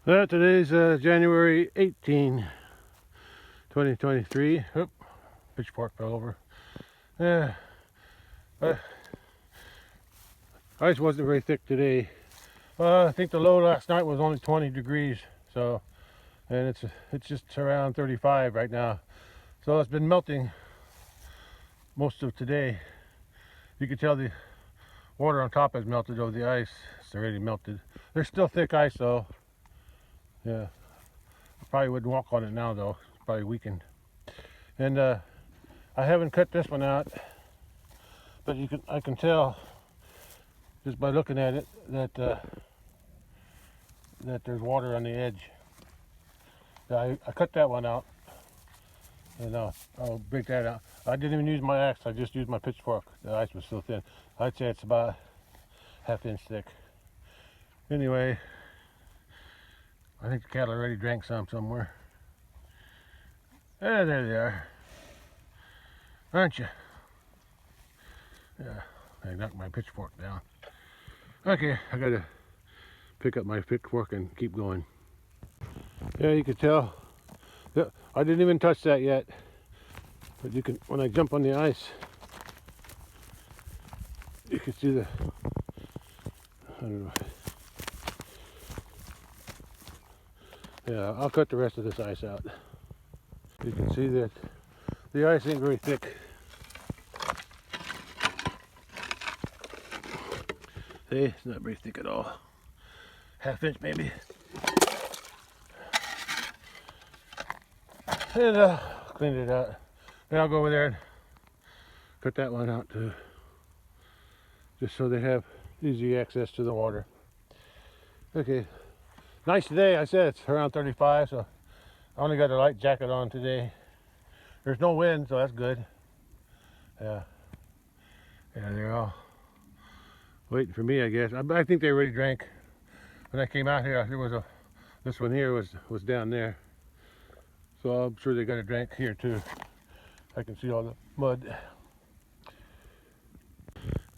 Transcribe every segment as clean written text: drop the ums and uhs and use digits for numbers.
Today's January 18, 2023. Oop, pitchfork fell over. Yeah, ice wasn't very thick today. I think the low last night was only 20 degrees, so, and it's just around 35 right now. So it's been melting most of today. You can tell the water on top has melted over the ice. It's already melted. There's still thick ice though. Yeah, I probably wouldn't walk on it now though. It's probably weakened. And I haven't cut this one out, but I can tell just by looking at it that that there's water on the edge. I cut that one out, and I'll break that out. I didn't even use my axe. I just used my pitchfork. The ice was so thin. I'd say it's about ½ inch thick. Anyway, I think the cattle already drank some somewhere. Yeah, there they are. Aren't you? Yeah, I knocked my pitchfork down. Okay, I gotta pick up my pitchfork and keep going. Yeah, you can tell. I didn't even touch that yet. But you can, when I jump on the ice, you can see the, I don't know. Yeah, I'll cut the rest of this ice out. You can see that the ice ain't very thick. See, it's not very thick at all. ½ inch maybe. And cleaned it out. Then I'll go over there and cut that one out too, just so they have easy access to the water. Okay, nice today. I said it's around 35, so I only got a light jacket on today. There's no wind, so that's good. Yeah, they're all waiting for me, I guess. I think they already drank. When I came out here, this one here was down there. So I'm sure they got a drink here too. I can see all the mud.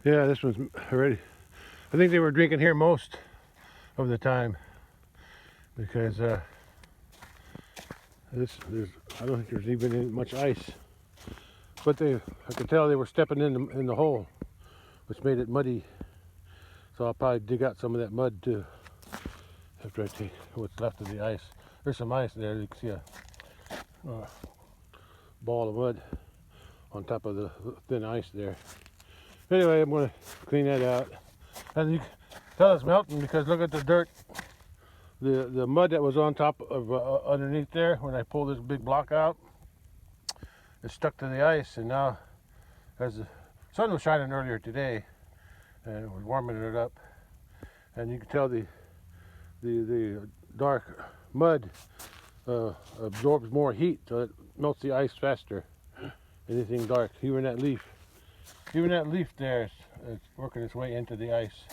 Yeah, this one's already. I think they were drinking here most of the time because I don't think there's even much ice. But I could tell they were stepping in the hole, which made it muddy. So I'll probably dig out some of that mud too after I take what's left of the ice. There's some ice there. You can see a ball of mud on top of the thin ice there. Anyway, I'm going to clean that out. And you can tell it's melting because look at the dirt. The mud that was on top of underneath there when I pulled this big block out, it's stuck to the ice. And now, as the sun was shining earlier today, and it was warming it up, and you can tell the dark mud absorbs more heat, so it melts the ice faster. Anything dark, even that leaf there, it's working its way into the ice.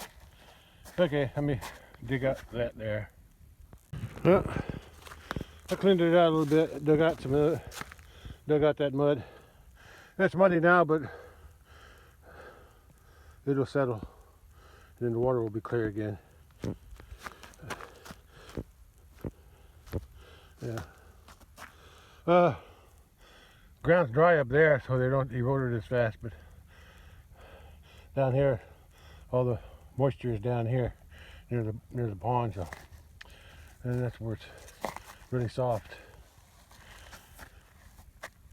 Okay, let me dig out that there. Well, I cleaned it out a little bit, dug out that mud. It's muddy now, but it'll settle, and then the water will be clear again. Yeah. Ground's dry up there, so they don't erode it as fast, but down here, all the moisture is down here near the pond, so, and that's where it's really soft.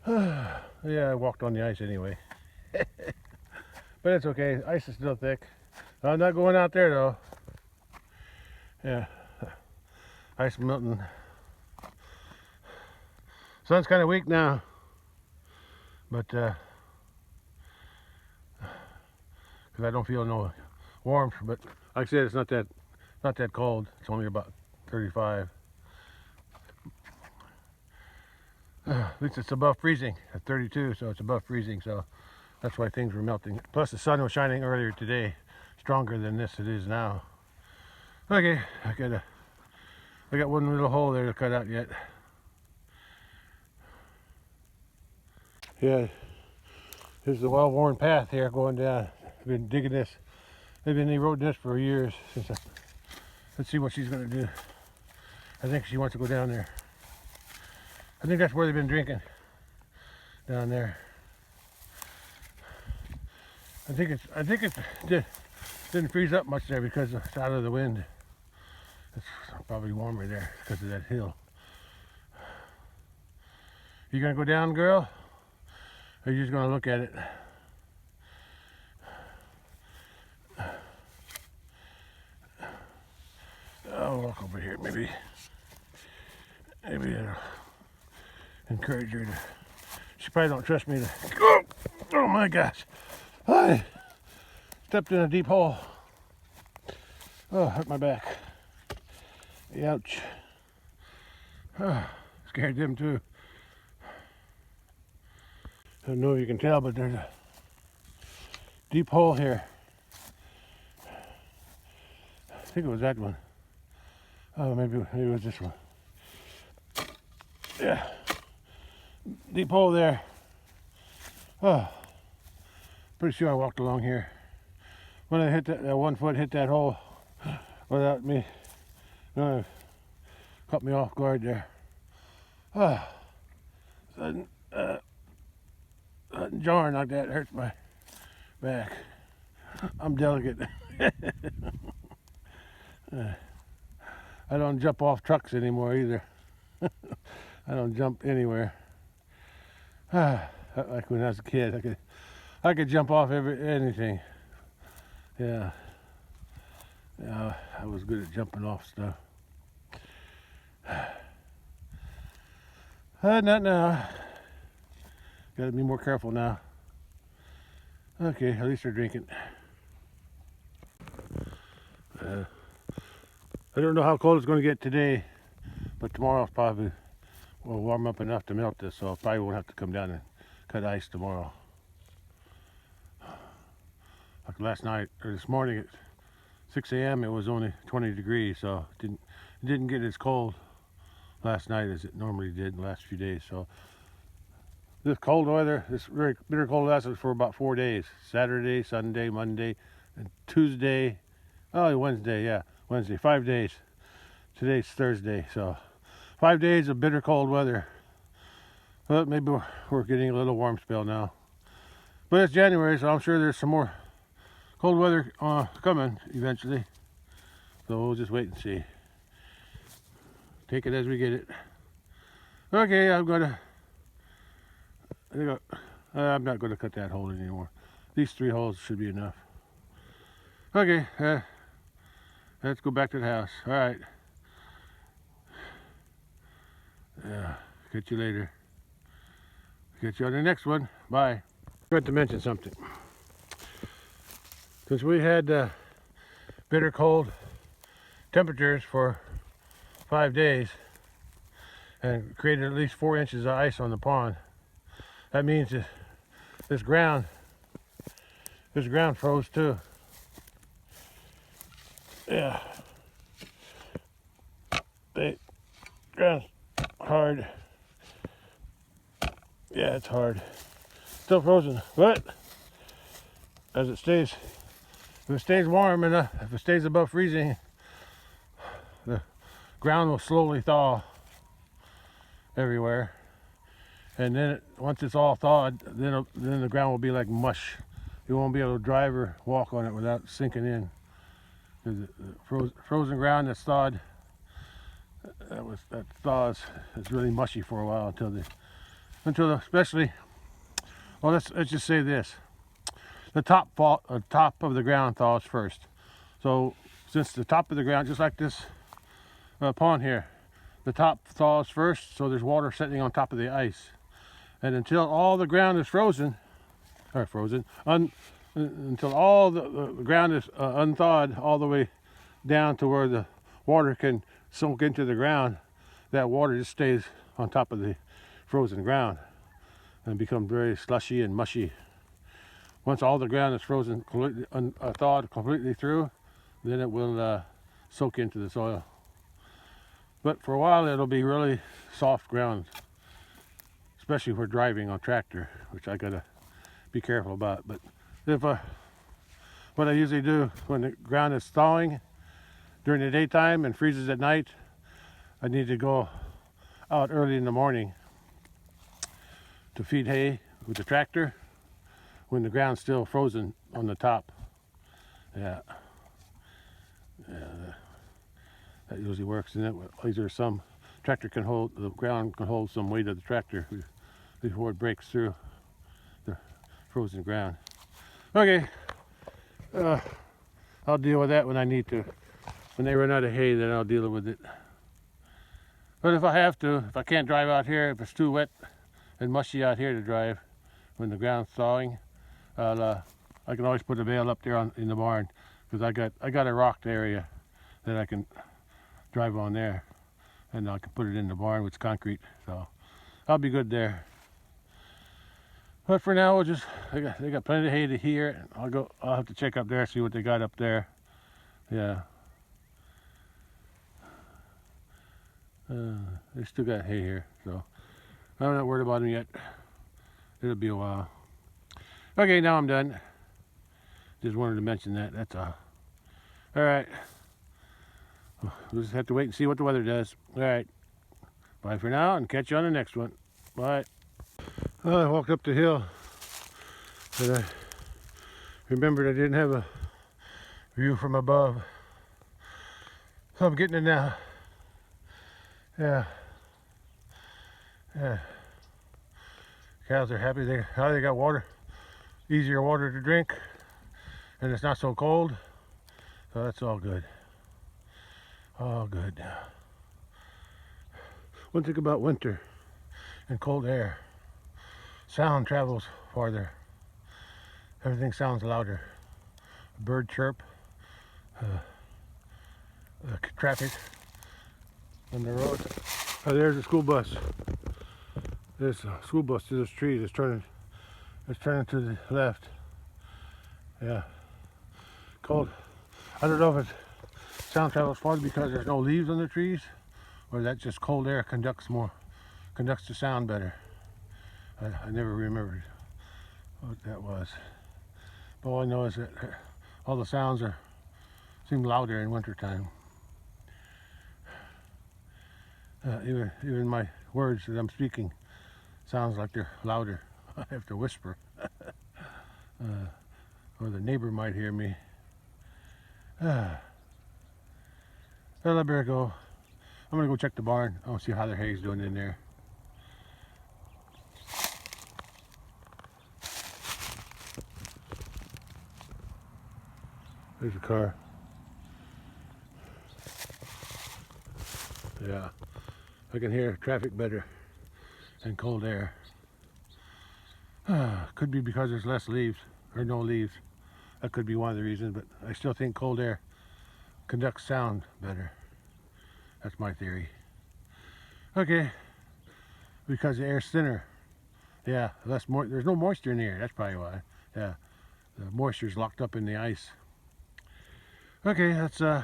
Yeah, I walked on the ice anyway. But it's okay, ice is still thick. I'm not going out there though. Yeah, ice melting. Sun's kind of weak now, but because I don't feel no warmth. But like I said, it's not that cold. It's only about 35. At least it's above freezing at 32, so it's above freezing. So that's why things were melting. Plus the sun was shining earlier today, stronger than it is now. Okay, I got one little hole there to cut out yet. Yeah, here's the well-worn path here going down. I've been digging this. They've been eroding this for years. Let's see what she's going to do. I think she wants to go down there. I think that's where they've been drinking. Down there. I think it didn't freeze up much there because it's out of the wind. It's probably warmer there because of that hill. You gonna go down, girl? Or are you just gonna look at it? I'll walk over here, maybe it'll encourage her to. She probably don't trust me to. Oh my gosh! I stepped in a deep hole. Oh, hurt my back. Ouch! Oh, scared them too. I don't know if you can tell, but there's a deep hole here. I think it was that one. Oh, maybe it was this one. Yeah. Deep hole there. Oh. Pretty sure I walked along here. When I hit that 1 foot hit that hole without me, caught me off guard there. Oh. Sudden jarring like that hurts my back. I'm delicate. I don't jump off trucks anymore either. I don't jump anywhere. Like when I was a kid, I could jump off anything. Yeah. Yeah, I was good at jumping off stuff. Not now. Gotta be more careful now. Okay, at least they're drinking. I don't know how cold it's going to get today, but tomorrow probably will warm up enough to melt this, so I probably won't have to come down and cut ice tomorrow. Like last night or this morning at 6 a.m. it was only 20 degrees, so it didn't get as cold last night as it normally did the last few days. So this cold weather, this very bitter cold lasted for about 4 days. Saturday, Sunday, Monday, and Tuesday. Oh, Wednesday, yeah. Wednesday, 5 days. Today's Thursday, so 5 days of bitter cold weather. But maybe we're getting a little warm spell now. But it's January, so I'm sure there's some more cold weather coming eventually. So we'll just wait and see. Take it as we get it. Okay, I'm not gonna cut that hole anymore. These 3 holes should be enough. Okay, let's go back to the house. All right. Catch you later. Catch you on the next one. Bye. I forgot to mention something. Since we had bitter cold temperatures for 5 days and created at least 4 inches of ice on the pond, that means that this ground froze too. Yeah. The ground's hard. Yeah, it's hard. Still frozen, but as it stays, if it stays warm enough, if it stays above freezing, the ground will slowly thaw everywhere. And then once it's all thawed, then the ground will be like mush. You won't be able to drive or walk on it without sinking in. The frozen ground that's thawed, that thaws, it's really mushy for a while until especially, well, let's just say this: the top of the ground thaws first. So since the top of the ground, just like this pond here, the top thaws first, so there's water sitting on top of the ice, and until all the ground is until all the ground is unthawed all the way down to where the water can soak into the ground, that water just stays on top of the frozen ground and becomes very slushy and mushy. Once all the ground is frozen completely, thawed completely through, then it will soak into the soil. But for a while it'll be really soft ground, especially for driving on tractor, which I gotta be careful about. But if what I usually do when the ground is thawing during the daytime and freezes at night, I need to go out early in the morning to feed hay with the tractor when the ground's still frozen on the top. Yeah, that usually works. And at least there's some tractor can hold, the ground can hold some weight of the tractor before it breaks through the frozen ground. Okay, I'll deal with that when I need to. When they run out of hay, then I'll deal with it. But if I have to, if I can't drive out here, if it's too wet and mushy out here to drive when the ground's thawing, I can always put a bale up there in the barn, because I got a rocked area that I can drive on there, and I can put it in the barn with concrete, so I'll be good there. But for now, they got plenty of hay to here. I'll have to check up there, see what they got up there. Yeah. They still got hay here, so I'm not worried about them yet. It'll be a while. Okay, now I'm done. Just wanted to mention that, that's all. All right. We'll just have to wait and see what the weather does. All right. Bye for now, and catch you on the next one. Bye. Well, I walked up the hill, and I remembered I didn't have a view from above. So I'm getting it now. Yeah. Cows are happy. They got water, easier water to drink, and it's not so cold. So that's all good. All good. One thing about winter and cold air, sound travels farther. Everything sounds louder. A bird chirp, traffic on the road. Oh, there's a school bus. There's a school bus to this tree. It's turning to the left. Yeah. Cold. I don't know if it's sound travels farther because there's no leaves on the trees, or that just cold air conducts the sound better. I never remembered what that was. But all I know is that all the sounds seem louder in wintertime. Even my words that I'm speaking sounds like they're louder. I have to whisper, or the neighbor might hear me. Well, I better go. I'm gonna go check the barn. I want to see how their hay's doing in there. There's a car. Yeah, I can hear traffic better and cold air. Could be because there's less leaves, or no leaves. That could be one of the reasons, but I still think cold air conducts sound better. That's my theory. Okay, because the air's thinner. Yeah, there's no moisture in the air, that's probably why. Yeah, the moisture's locked up in the ice. Okay, let's go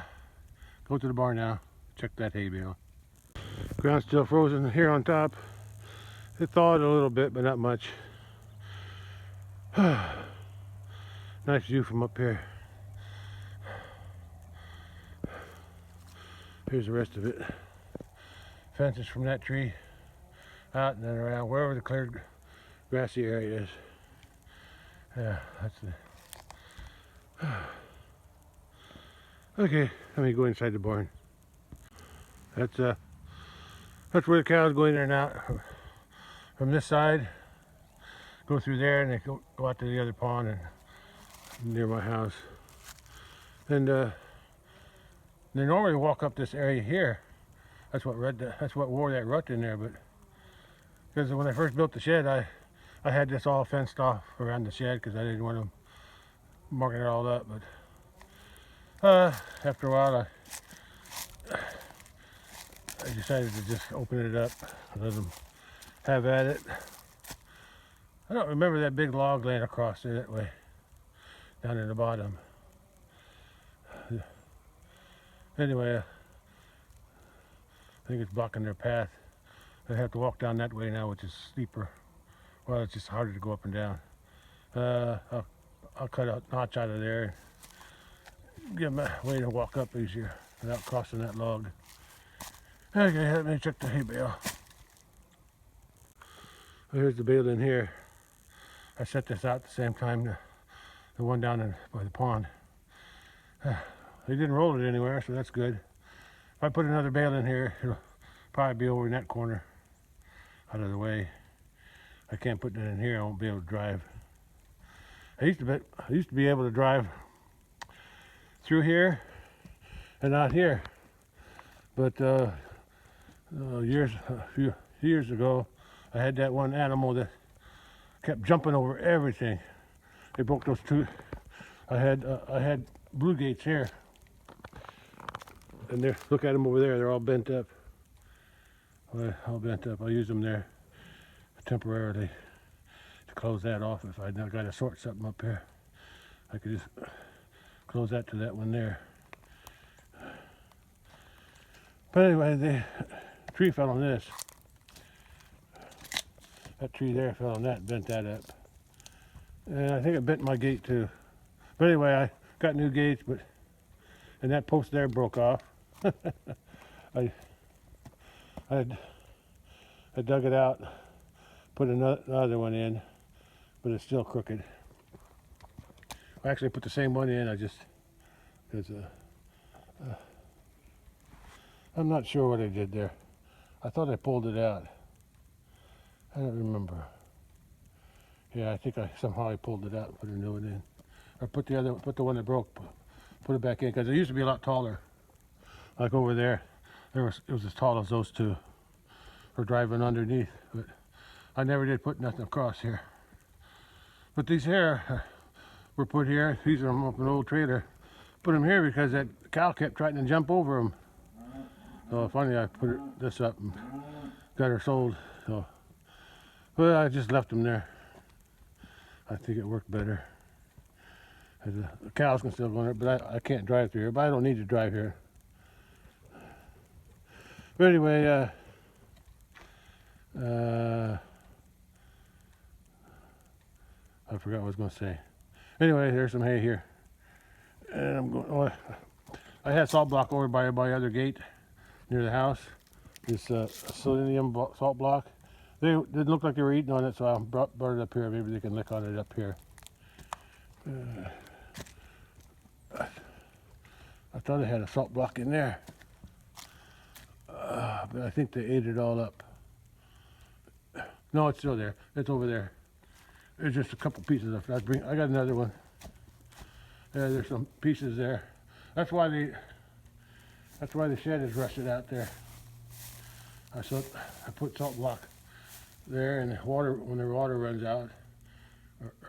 to the barn now, check that hay bale. Ground's still frozen here on top. It thawed a little bit, but not much. Nice view from up here. Here's the rest of it. Fences from that tree out and then around wherever the cleared grassy area is. Yeah, that's the... Okay, let me go inside the barn. That's where the cows go in and out. From this side, go through there, and they go out to the other pond and near my house. And they normally walk up this area here. That's what wore that rut in there. But because when I first built the shed, I had this all fenced off around the shed because I didn't want them marking it all up. But after a while, I decided to just open it up and let them have at it. I don't remember that big log laying across there that way, down in the bottom. Anyway, I think it's blocking their path. They have to walk down that way now, which is steeper. Well, it's just harder to go up and down. I'll cut a notch out of there and give them a way to walk up easier without crossing that log. Okay, let me check the hay bale. Well, here's the bale in here. I set this out at the same time the one down by the pond. They didn't roll it anywhere, so that's good. If I put another bale in here, it'll probably be over in that corner, out of the way. I can't put it in here, I won't be able to drive. I used to be able to drive through here and out here, but a few years ago, I had that one animal that kept jumping over everything. They broke those two. I had blue gates here, and look at them over there. They're all bent up. All bent up. I'll use them there temporarily to close that off. If I got to sort something up here, I could just close that to that one there. But anyway, the tree fell on this. That tree there fell on that and bent that up. And I think it bent my gate too. But anyway, I got new gates, and that post there broke off. I dug it out, put another one in, but it's still crooked. I actually put the same one in. Because I'm not sure what I did there. I thought I pulled it out. I don't remember. Yeah, I think somehow I pulled it out and put a new one in, or put the one that broke, put it back in, because it used to be a lot taller. Like over there, it was as tall as those two for driving underneath. But I never did put nothing across here. But these here were put here. These are up an old trailer. Put them here because that cow kept trying to jump over them. So finally I put this up and got her sold. So, but I just left them there. I think it worked better. The cows can still go in there, but I can't drive through here. But I don't need to drive here. But anyway, I forgot what I was going to say. Anyway, there's some hay here, and I'm going. Oh, I had salt block over by other gate near the house. This selenium salt block. They didn't look like they were eating on it, so I brought it up here. Maybe they can lick on it up here. I thought I had a salt block in there, but I think they ate it all up. No, it's still there. It's over there. There's just a couple pieces of it. I got another one. Yeah, there's some pieces there. That's why the shed is rusted out there. I put salt block there, and when the water runs out,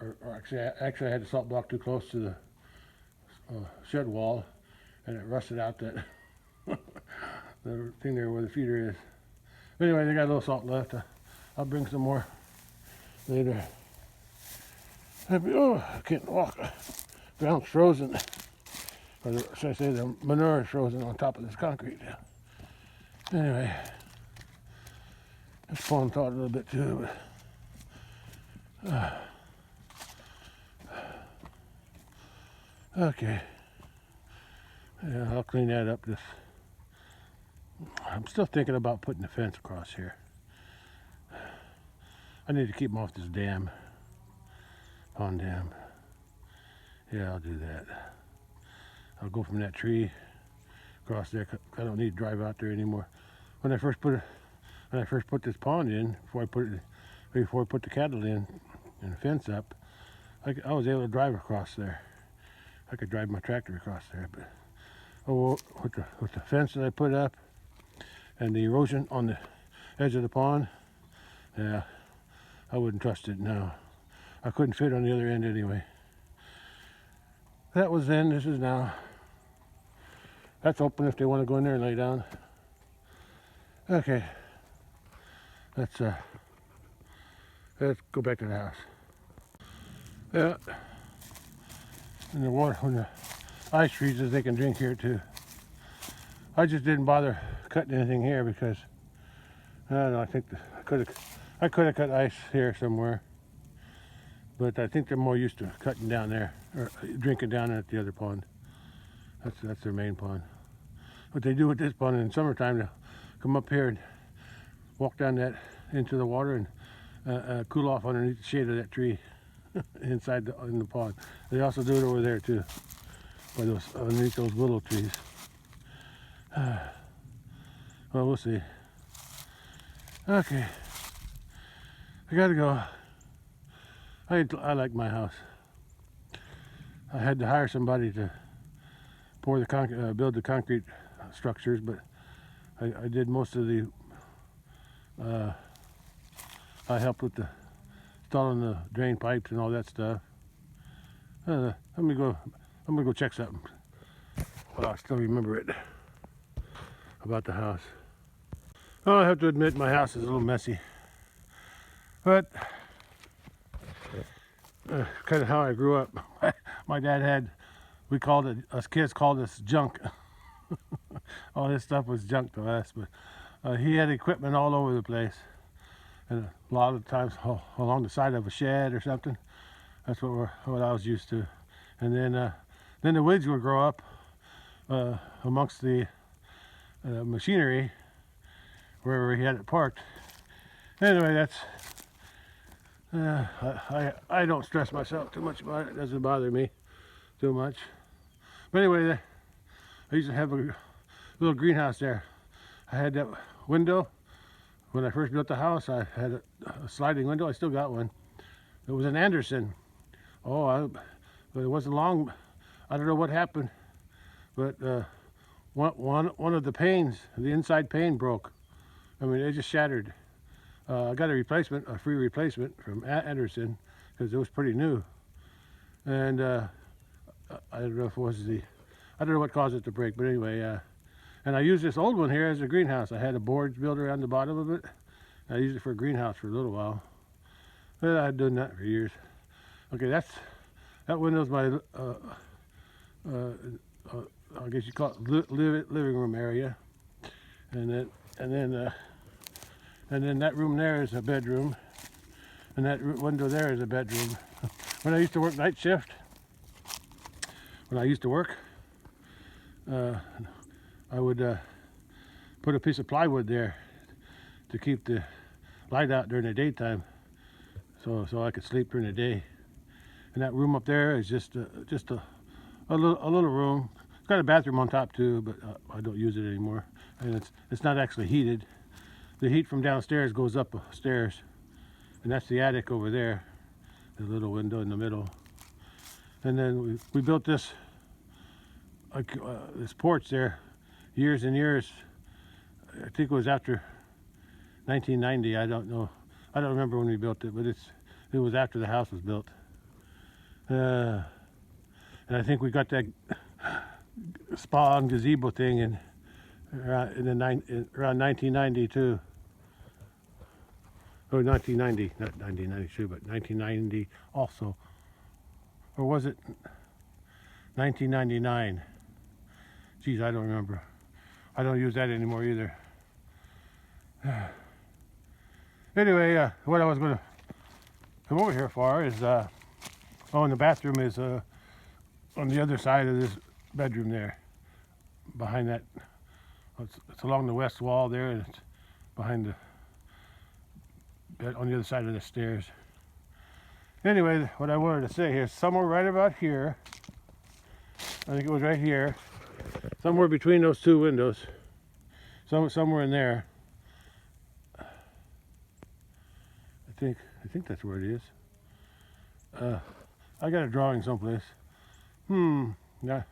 or actually I had the salt block too close to the shed wall, and it rusted out that the thing there where the feeder is. Anyway, they got a little salt left. I'll bring some more later. Oh, I can't walk. Ground's frozen. Or should I say the manure is frozen on top of this concrete. Anyway, this pond thawed a little bit too. Okay. Yeah, I'll clean that up. I'm still thinking about putting the fence across here. I need to keep them off this dam. Pond dam. Yeah, I'll do that. I'll go from that tree across there. I don't need to drive out there anymore. When I first put this pond in, before I put the cattle in and the fence up, I was able to drive across there. I could drive my tractor across there, but with the fence that I put up and the erosion on the edge of the pond, yeah, I wouldn't trust it now. I couldn't fit on the other end anyway. That was then, this is now. That's open if they want to go in there and lay down. Okay. Let's go back to the house. Yeah. And the water, when the ice freezes, they can drink here too. I just didn't bother cutting anything here because I don't know, I think I could have cut ice here somewhere. But I think they're more used to cutting down there, or drinking down at the other pond. That's their main pond. What they do with this pond in summertime, they'll come up here and walk down that into the water and cool off underneath the shade of that tree inside in the pond. They also do it over there too, by those underneath those willow trees. Well, we'll see. Okay, I gotta go. I like my house. I had to hire somebody to pour the build the concrete structures, but I did most of the. I helped with the installing the drain pipes and all that stuff. Let me go. I'm gonna go check something. Well, I still remember it about the house. Oh, I have to admit my house is a little messy, but kind of how I grew up. My dad had, us kids called us junk. All this stuff was junk to us, but he had equipment all over the place, and a lot of times along the side of a shed or something. That's what I was used to. And then the weeds would grow up amongst the machinery wherever he had it parked. Anyway, that's I don't stress myself too much about it. It doesn't bother me too much. But anyway, I used to have a little greenhouse there. I had that window when I first built the house. I had a sliding window. I still got one. It was an Anderson. But it wasn't long. I don't know what happened, but one of the panes, the inside pane broke. I mean, it just shattered. I got a free replacement from Anderson, because it was pretty new. And I don't know if it was I don't know what caused it to break, but anyway, and I used this old one here as a greenhouse. I had a board built around the bottom of it. I used it for a greenhouse for a little while. But I've done that for years. Okay, that window's my, I guess you call it living room area. And then that room there is a bedroom, and that window there is a bedroom. When I used to work night shift, I would put a piece of plywood there to keep the light out during the daytime, so I could sleep during the day. And that room up there is just a little room. It's got a bathroom on top too, but I don't use it anymore. And it's not actually heated. The heat from downstairs goes up stairs, and that's the attic over there, the little window in the middle. And then we built this porch there years and years. I think it was after 1990. I don't know. I don't remember when we built it, but it was after the house was built. And I think we got that spa and gazebo thing around 1992. Oh, 1990, not 1992, but 1990 also. Or was it 1999? Geez, I don't remember. I don't use that anymore either. Anyway, what I was going to come over here for is, and the bathroom is on the other side of this bedroom there, behind that. It's along the west wall there, and it's behind on the other side of the stairs. Anyway, what I wanted to say here, somewhere right about here, I think it was right here, somewhere between those two windows, somewhere in there. I think that's where it is. I got a drawing someplace. Yeah.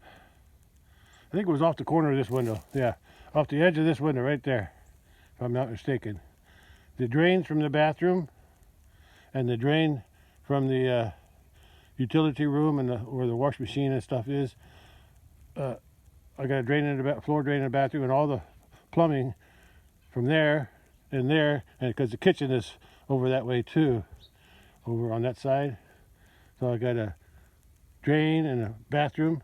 I think it was off the corner of this window. Yeah, off the edge of this window right there, if I'm not mistaken. The drains from the bathroom and the drain from the utility room and where the wash machine and stuff is. I got a drain in the floor drain in the bathroom, and all the plumbing from there and there, and because the kitchen is over that way too, over on that side. So I got a drain and a bathroom.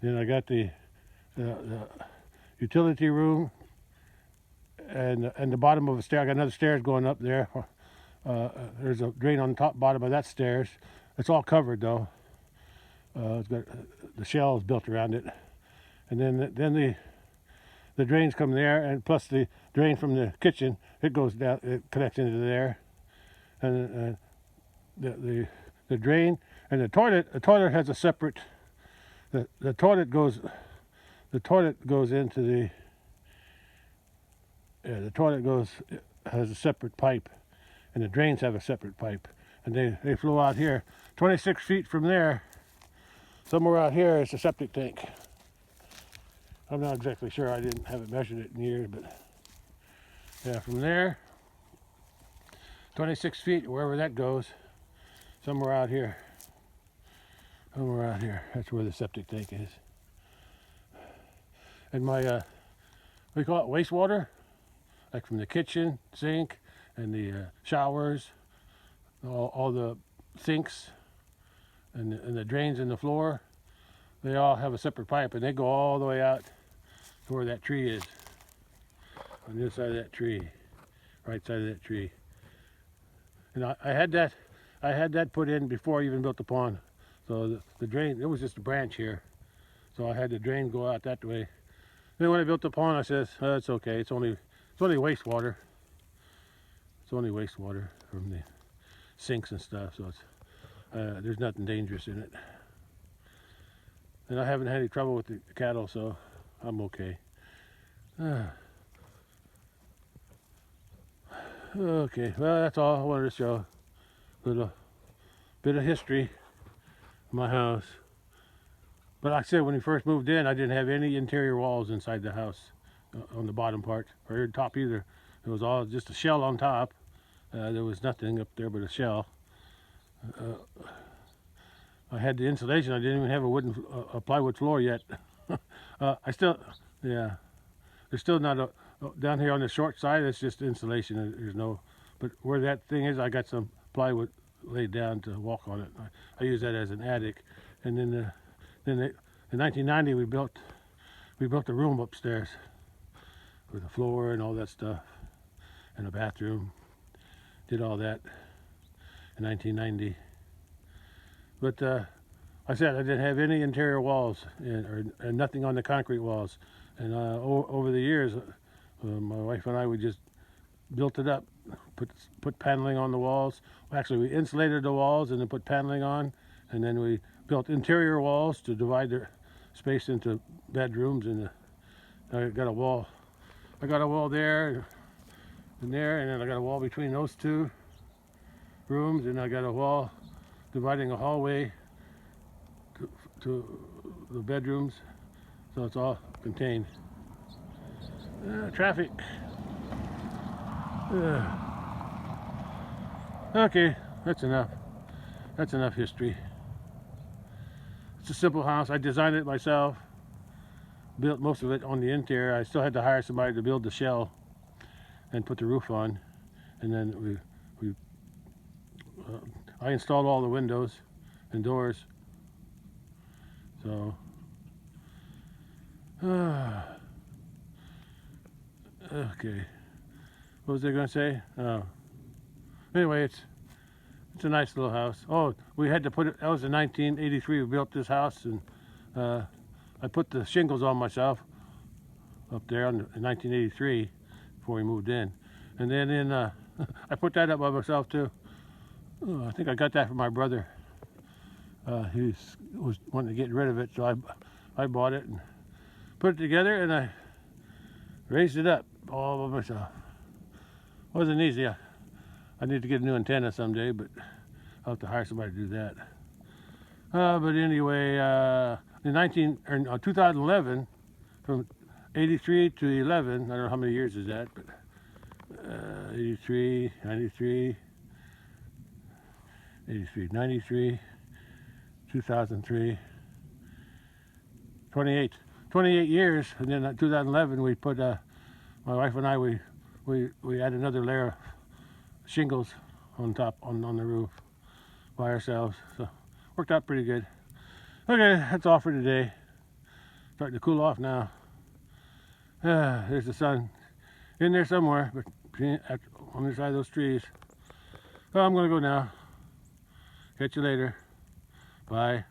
Then I got the utility room and the bottom of a stair. I got another stairs going up there. There's a drain on the top bottom of that stairs. It's all covered though. It's got the shell is built around it, and then the drains come there, and plus the drain from the kitchen, it goes down, it connects into there, and the drain and the toilet has a separate. The toilet goes into the. Yeah, the toilet has a separate pipe, and the drains have a separate pipe, and they flow out here. 26 feet from there, somewhere out here is a septic tank. I'm not exactly sure. I haven't measured it in years, but yeah, from there, 26 feet, wherever that goes, somewhere out here. Somewhere out here. That's where the septic tank is. And my, we call it wastewater, like from the kitchen, sink, and the showers, all the sinks, and the drains in the floor. They all have a separate pipe, and they go all the way out to where that tree is. On this side of that tree, right side of that tree. And I had that put in before I even built the pond. So the drain, it was just a branch here. So I had the drain go out that way. Then when I built the pond, I said, oh, it's okay. It's only wastewater. It's only wastewater from the sinks and stuff. So it's there's nothing dangerous in it. And I haven't had any trouble with the cattle, so I'm okay. Okay, well, that's all I wanted to show. A little bit of history of my house. But like I said, when we first moved in, I didn't have any interior walls inside the house on the bottom part or top either. It was all just a shell on top. There was nothing up there but a shell. I had the insulation. I didn't even have a plywood floor yet. Yeah. There's still not down here on the short side. It's just insulation. There's no, but where that thing is, I got some plywood laid down to walk on it. I use that as an attic. And then in 1990 we built a room upstairs with a floor and all that stuff, and a bathroom. Did all that in 1990. But I said I didn't have any interior walls or nothing on the concrete walls. And over the years, my wife and I, we just built it up, put paneling on the walls. Actually, we insulated the walls and then put paneling on, and then we built interior walls to divide the space into bedrooms. And I got a wall. I got a wall there and there, and then I got a wall between those two rooms, and I got a wall dividing a hallway to the bedrooms, so it's all contained. Traffic. Okay, that's enough. That's enough history. It's a simple house. I designed it myself. Built most of it on the interior. I still had to hire somebody to build the shell and put the roof on, and then I installed all the windows and doors. So okay, what was I going to say? Oh, anyway, it's a nice little house. Oh, we had to put it. That was in 1983. We built this house, and I put the shingles on myself up there in 1983 before we moved in, and then I put that up by myself too. Oh, I think I got that from my brother. He was wanting to get rid of it, so I bought it and put it together, and I raised it up all by myself. Wasn't easy. I need to get a new antenna someday, but I'll have to hire somebody to do that. But anyway, in 2011, from 83 to 11, I don't know how many years is that, but 83, 93, 83, 93, 2003, 28 years, and then in 2011 we put, my wife and I, we added another layer of shingles on top, on the roof by ourselves, so worked out pretty good. Okay, that's all for today. Starting to cool off now. There's the sun in there somewhere, but on the side of those trees. Well, I'm gonna go now. Catch you later. Bye.